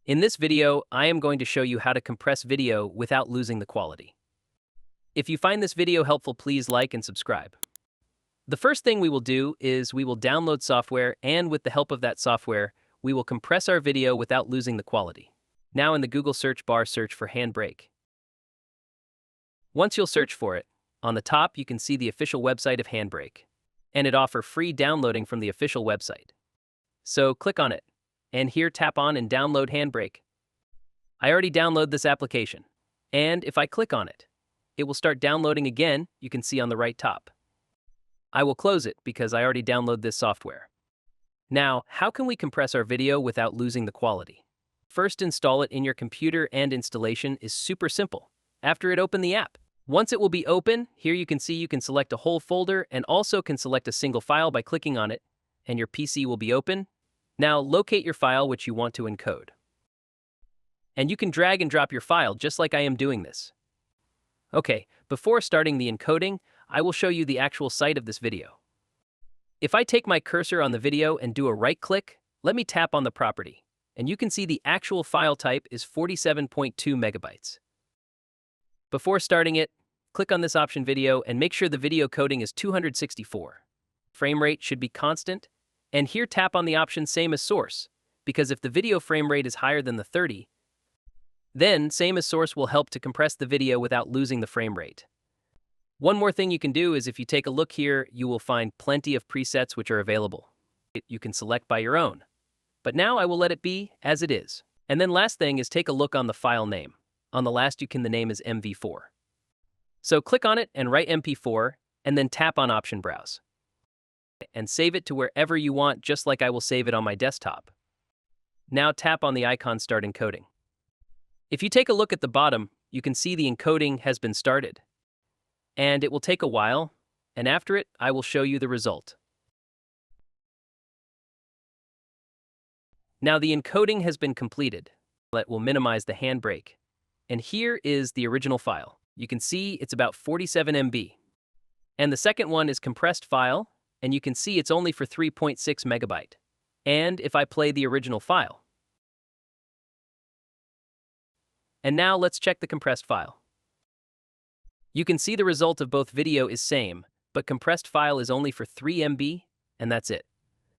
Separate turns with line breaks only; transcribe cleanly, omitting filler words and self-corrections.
In this video, I am going to show you how to compress video without losing the quality. If you find this video helpful, please like and subscribe. The first thing we will do is we will download software, and with the help of that software, we will compress our video without losing the quality. Now in the Google search bar, search for Handbrake. Once you'll search for it, on the top you can see the official website of Handbrake, and it offers free downloading from the official website. So click on it, and here tap on and download Handbrake. I already downloaded this application, and if I click on it, it will start downloading again. You can see on the right top. I will close it because I already downloaded this software. Now, how can we compress our video without losing the quality? First, install it in your computer, and installation is super simple. After it, open the app. Once it will be open, here you can see you can select a whole folder and also can select a single file by clicking on it, and your PC will be open. Now locate your file which you want to encode. And you can drag and drop your file just like I am doing this. Okay, before starting the encoding, I will show you the actual site of this video. If I take my cursor on the video and do a right click, let me tap on the property, and you can see the actual file type is 47.2 megabytes. Before starting it, click on this option video and make sure the video coding is 264. Frame rate should be constant, and here tap on the option same as source, because if the video frame rate is higher than the 30, then same as source will help to compress the video without losing the frame rate. One more thing you can do is if you take a look here, you will find plenty of presets which are available. You can select by your own. But now I will let it be as it is. And then last thing is take a look on the file name. On the last the name is MV4. So click on it and write MP4 and then tap on option browse. And save it to wherever you want, just like I will save it on my desktop. Now tap on the icon start encoding. If you take a look at the bottom, you can see the encoding has been started. And it will take a while, and after it, I will show you the result. Now the encoding has been completed. It will minimize the handbrake. And here is the original file. You can see it's about 47 MB. And the second one is compressed file, and you can see it's only for 3.6 megabyte. And if I play the original file. And now let's check the compressed file. You can see the result of both video is same, but compressed file is only for 3 MB, and that's it.